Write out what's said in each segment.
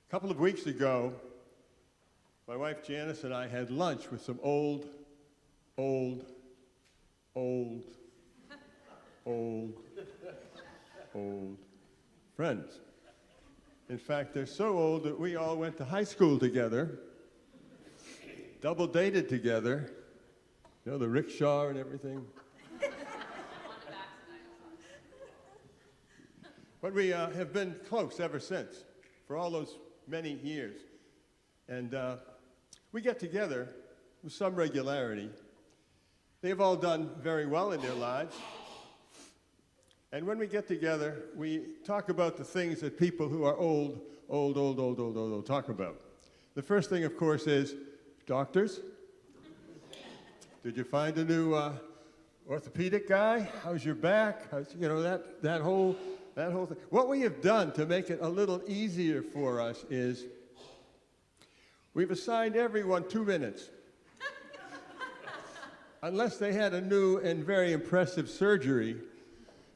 A couple of weeks ago, my wife Janice and I had lunch with some old friends. In fact, they're so old that we all went to high school together, double dated together, you know, the rickshaw and everything. But we have been close ever since, for all those many years. And we get together with some regularity. They've all done very well in their lives. And when we get together, we talk about the things that people who are old talk about. The first thing, of course, is doctors. Did you find a new orthopedic guy? How's your back? How's, you know, that whole thing. What we have done to make it a little easier for us is we've assigned everyone 2 minutes. Unless they had a new and very impressive surgery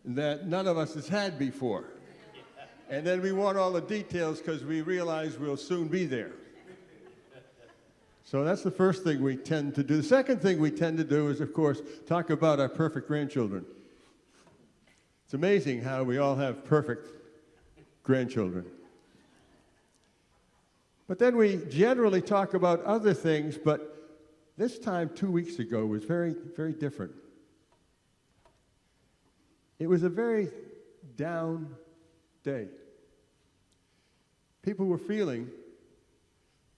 that none of us has had before. And then we want all the details because we realize we'll soon be there. So that's the first thing we tend to do. The second thing we tend to do is, of course, talk about our perfect grandchildren. It's amazing how we all have perfect grandchildren. But then we generally talk about other things, but this time 2 weeks ago was very, very different. It was a very down day. People were feeling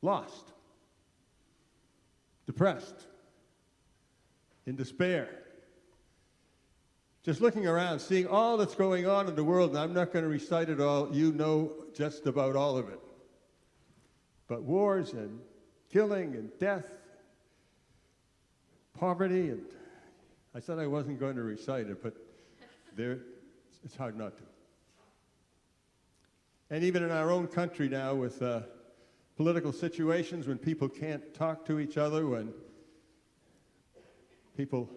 lost, depressed, in despair. Just looking around, seeing all that's going on in the world, and I'm not going to recite it all, you know just about all of it. But wars and killing and death, poverty, and I said I wasn't going to recite it, but it's hard not to. And even in our own country now with political situations when people can't talk to each other, when people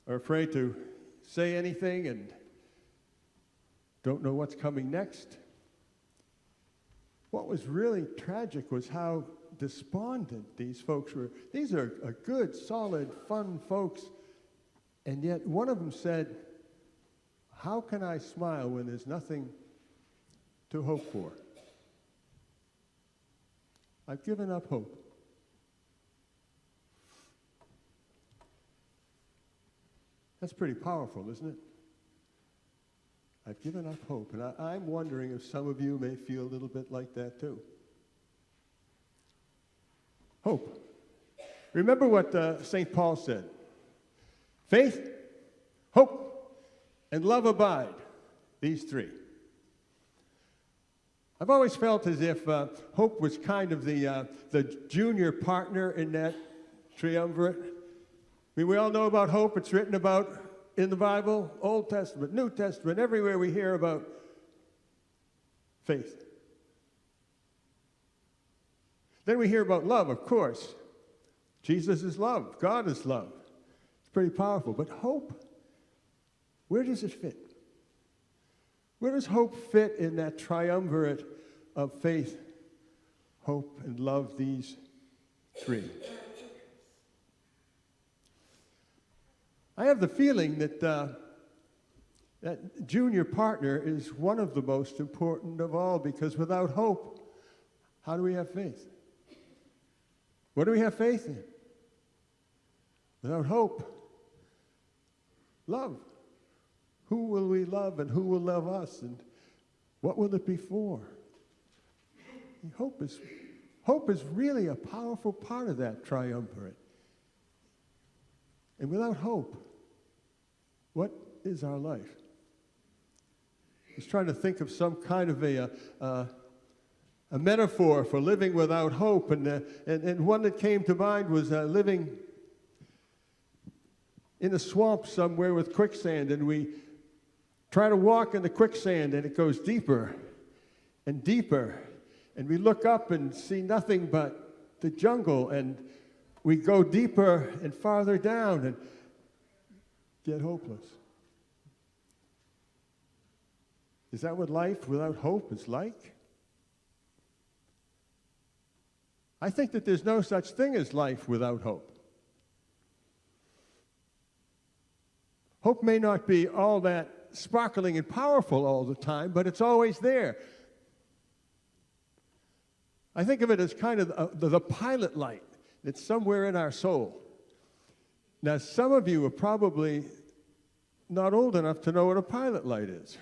are afraid to say anything and don't know what's coming next. What was really tragic was how despondent these folks were. These are good, solid, fun folks, and yet one of them said, "How can I smile when there's nothing to hope for? I've given up hope." That's pretty powerful, isn't it? I've given up hope, and I'm wondering if some of you may feel a little bit like that too. Hope. Remember what St. Paul said. Faith, hope, and love abide. These three. I've always felt as if hope was kind of the junior partner in that triumvirate. I mean, we all know about hope. It's written about in the Bible, Old Testament, New Testament, everywhere we hear about faith. Then we hear about love, of course. Jesus is love. God is love. It's pretty powerful. But hope, where does it fit? Where does hope fit in that triumvirate of faith, hope, and love, these three? I have the feeling that that junior partner is one of the most important of all, because without hope, how do we have faith? What do we have faith in? Without hope, love. Who will we love and who will love us, and what will it be for? Hope is really a powerful part of that triumvirate. And without hope, what is our life? I was trying to think of some kind of a metaphor for living without hope, and one that came to mind was living in a swamp somewhere with quicksand, and we try to walk in the quicksand, and it goes deeper and deeper, and we look up and see nothing but the jungle, and we go deeper and farther down and get hopeless. Is that what life without hope is like? I think that there's no such thing as life without hope. Hope may not be all that sparkling and powerful all the time, but it's always there. I think of it as kind of the pilot light that's somewhere in our soul. Now, some of you are probably not old enough to know what a pilot light is.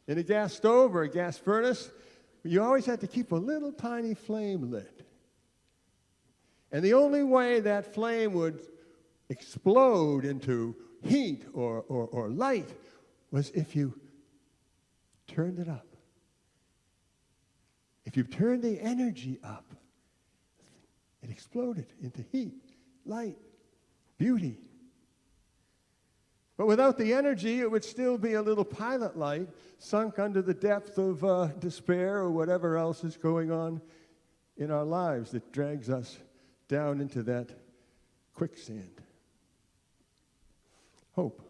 In a gas stove or a gas furnace, you always had to keep a little tiny flame lit. And the only way that flame would explode into heat or light was if you turned it up. If you turned the energy up, it exploded into heat, light, beauty. But without the energy, it would still be a little pilot light sunk under the depth of despair or whatever else is going on in our lives that drags us down into that quicksand. Hope.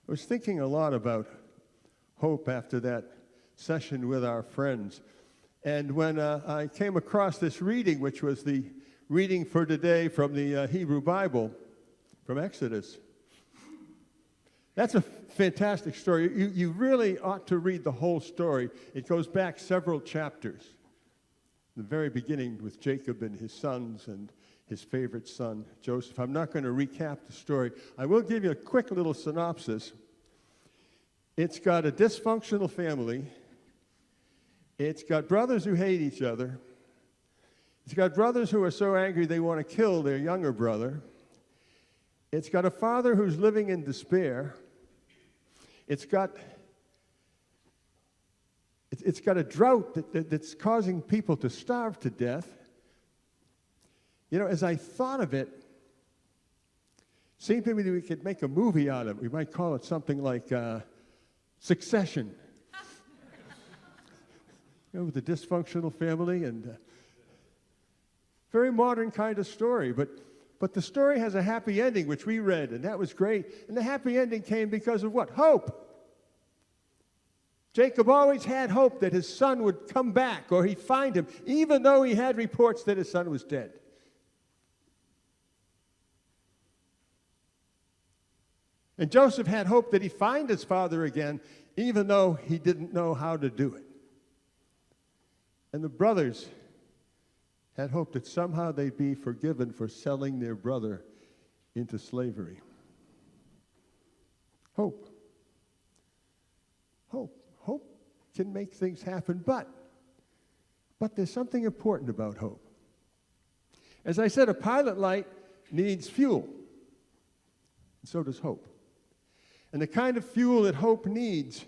I was thinking a lot about hope after that session with our friends. And when I came across this reading, which was the reading for today from the Hebrew Bible, from Exodus, that's a fantastic story. You really ought to read the whole story. It goes back several chapters. The very beginning with Jacob and his sons and his favorite son, Joseph. I'm not going to recap the story. I will give you a quick little synopsis. It's got a dysfunctional family. It's got brothers who hate each other. It's got brothers who are so angry they want to kill their younger brother. It's got a father who's living in despair. It's got a drought that's causing people to starve to death. You know, as I thought of it, it seemed to me that we could make a movie out of it. We might call it something like Succession. You know, with a dysfunctional family and very modern kind of story. But the story has a happy ending, which we read, and that was great. And the happy ending came because of what? Hope. Jacob always had hope that his son would come back or he'd find him, even though he had reports that his son was dead. And Joseph had hope that he'd find his father again, even though he didn't know how to do it. And the brothers had hope that somehow they'd be forgiven for selling their brother into slavery. Hope. Hope. Hope can make things happen, but there's something important about hope. As I said, a pilot light needs fuel, and so does hope. And the kind of fuel that hope needs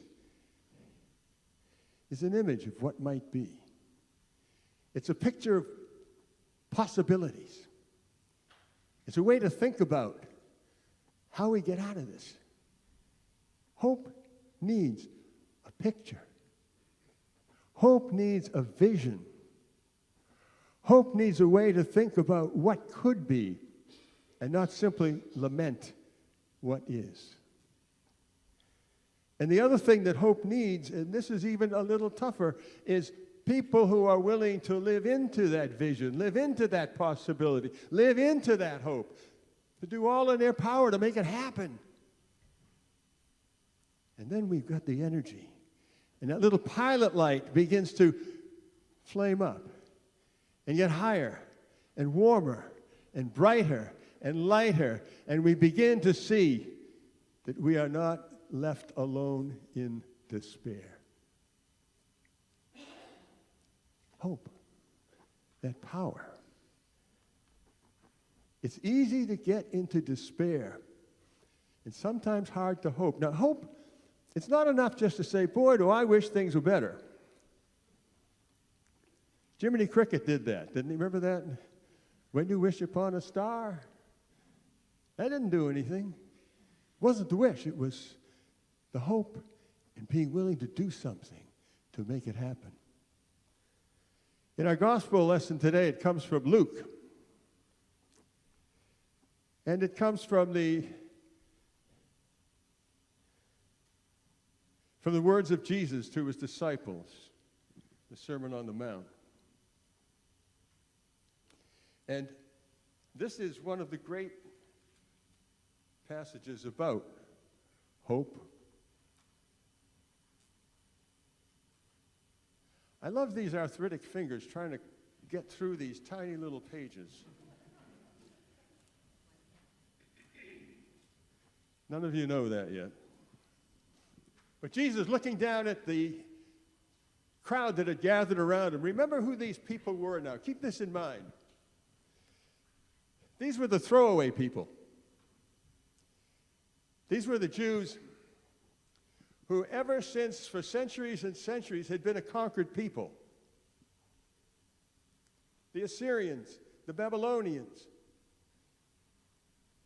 is an image of what might be. It's a picture of possibilities. It's a way to think about how we get out of this. Hope needs a picture. Hope needs a vision. Hope needs a way to think about what could be and not simply lament what is. And the other thing that hope needs, and this is even a little tougher, is people who are willing to live into that vision, live into that possibility, live into that hope, to do all in their power to make it happen. And then we've got the energy. And that little pilot light begins to flame up and get higher and warmer and brighter and lighter. And we begin to see that we are not left alone in despair. Hope, that power. It's easy to get into despair and sometimes hard to hope. Now, hope, it's not enough just to say, boy, do I wish things were better. Jiminy Cricket did that. Didn't you remember that? When you wish upon a star? That didn't do anything. It wasn't the wish. It was the hope and being willing to do something to make it happen. In our gospel lesson today, it comes from Luke. And it comes from the from the words of Jesus to his disciples, the Sermon on the Mount. And this is one of the great passages about hope. I love these arthritic fingers trying to get through these tiny little pages. None of you know that yet. But Jesus, looking down at the crowd that had gathered around him, remember who these people were now. Keep this in mind. These were the throwaway people. These were the Jews who ever since, for centuries and centuries, had been a conquered people. The Assyrians, the Babylonians,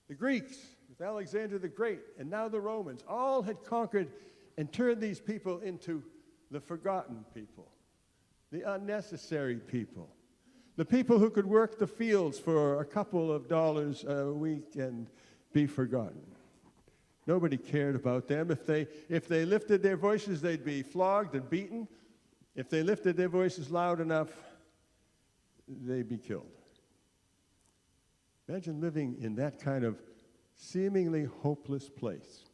the Greeks, with Alexander the Great, and now the Romans, all had conquered and turned these people into the forgotten people, the unnecessary people, the people who could work the fields for a couple of dollars a week and be forgotten. Nobody cared about them. If they lifted their voices, they'd be flogged and beaten. If they lifted their voices loud enough, they'd be killed. Imagine living in that kind of seemingly hopeless place.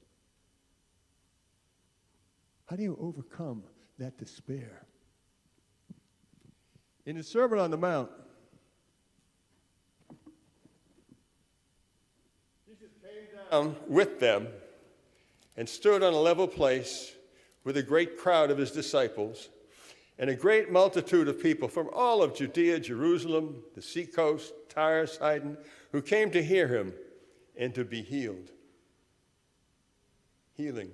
How do you overcome that despair? In his Sermon on the Mount, Jesus came down with them and stood on a level place with a great crowd of his disciples and a great multitude of people from all of Judea, Jerusalem, the seacoast, Tyre, Sidon, who came to hear him and to be healed. Healing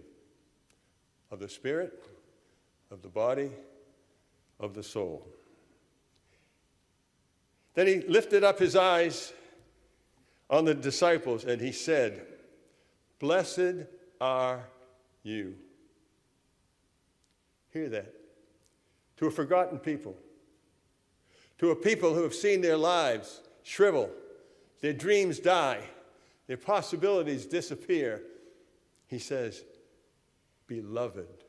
of the spirit, of the body, of the soul. Then he lifted up his eyes on the disciples and he said, "Blessed are you." Hear that. To a forgotten people, to a people who have seen their lives shrivel, their dreams die, their possibilities disappear, he says, "Beloved."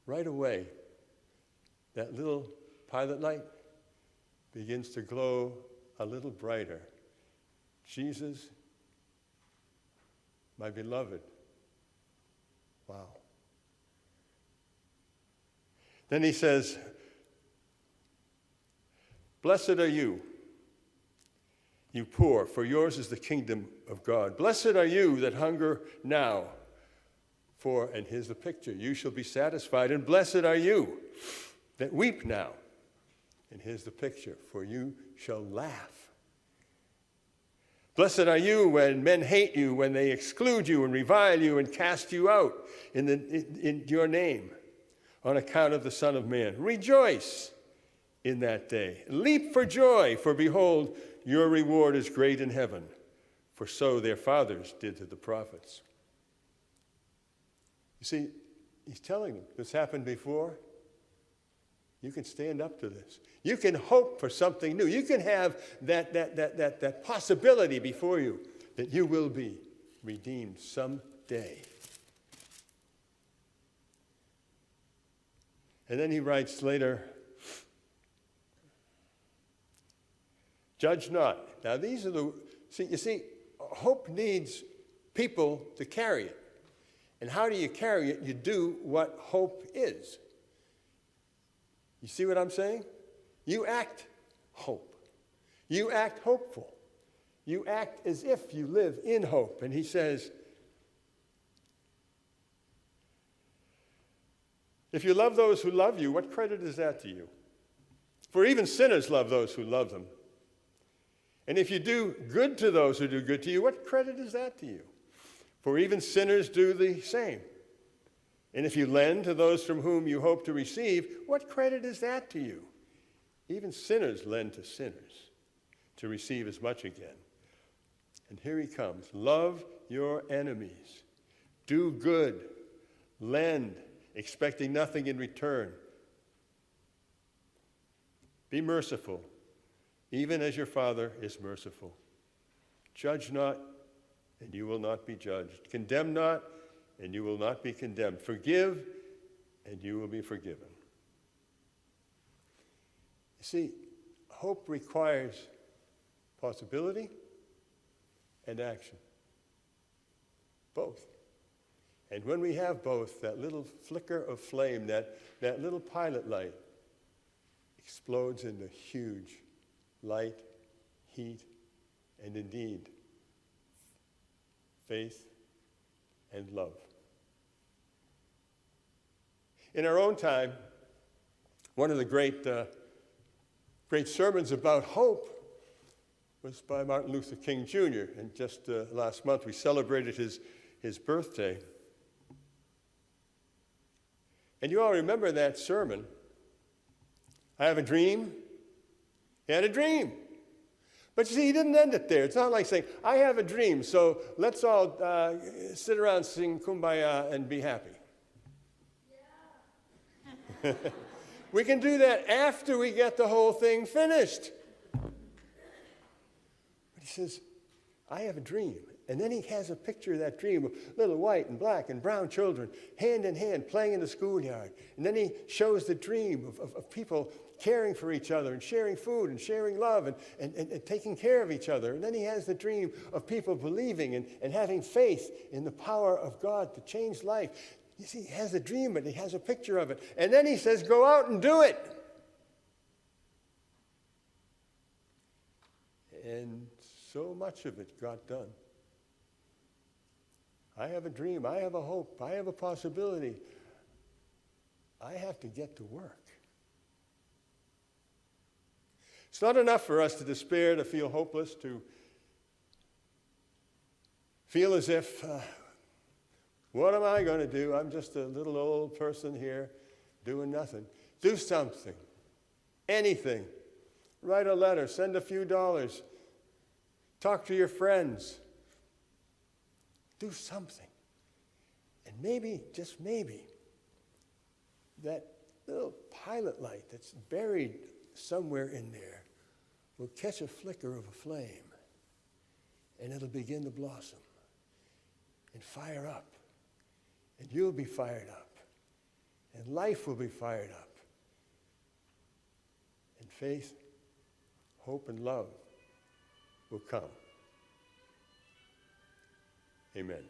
Right away, that little pilot light begins to glow a little brighter. Jesus, my beloved. Wow. Then he says, "Blessed are you, you poor, for yours is the kingdom of God. Blessed are you that hunger now, for," and here's the picture, "you shall be satisfied. And blessed are you that weep now," and here's the picture, "for you shall laugh. Blessed are you when men hate you, when they exclude you and revile you and cast you out in your name on account of the Son of Man. Rejoice in that day. Leap for joy, for behold, your reward is great in heaven, for so their fathers did to the prophets." You see, he's telling them, this happened before. You can stand up to this. You can hope for something new. You can have that possibility before you that you will be redeemed someday. And then he writes later, "Judge not." Now these are you see, hope needs people to carry it. And how do you carry it? You do what hope is. You see what I'm saying? You act hope. You act hopeful. You act as if you live in hope. And he says, "If you love those who love you, what credit is that to you? For even sinners love those who love them. And if you do good to those who do good to you, what credit is that to you? For even sinners do the same. And if you lend to those from whom you hope to receive, what credit is that to you? Even sinners lend to sinners to receive as much again." And here he comes. "Love your enemies. Do good. Lend, expecting nothing in return. Be merciful, even as your Father is merciful. Judge not, and you will not be judged. Condemn not, and you will not be condemned. Forgive, and you will be forgiven. You see, hope requires possibility and action. Both. And when we have both, that little flicker of flame, that little pilot light, explodes into huge light, heat, and indeed, faith and love. In our own time, one of the great sermons about hope was by Martin Luther King Jr. And just last month, we celebrated his birthday. And you all remember that sermon. I have a dream. He had a dream. But you see, he didn't end it there. It's not like saying, I have a dream, so let's all sit around, sing Kumbaya, and be happy. Yeah. We can do that after we get the whole thing finished. But he says, I have a dream. And then he has a picture of that dream of little white and black and brown children, hand in hand, playing in the schoolyard. And then he shows the dream of people caring for each other and sharing food and sharing love and taking care of each other. And then he has the dream of people believing and having faith in the power of God to change life. You see, he has a dream, but he has a picture of it. And then he says, go out and do it. And so much of it got done. I have a dream. I have a hope. I have a possibility. I have to get to work. It's not enough for us to despair, to feel hopeless, to feel as if, what am I going to do? I'm just a little old person here doing nothing. Do something. Anything. Write a letter. Send a few dollars. Talk to your friends. Do something. And maybe, just maybe, that little pilot light that's buried somewhere in there will catch a flicker of a flame, and it'll begin to blossom and fire up. And you'll be fired up. And life will be fired up. And faith, hope, and love will come. Amen.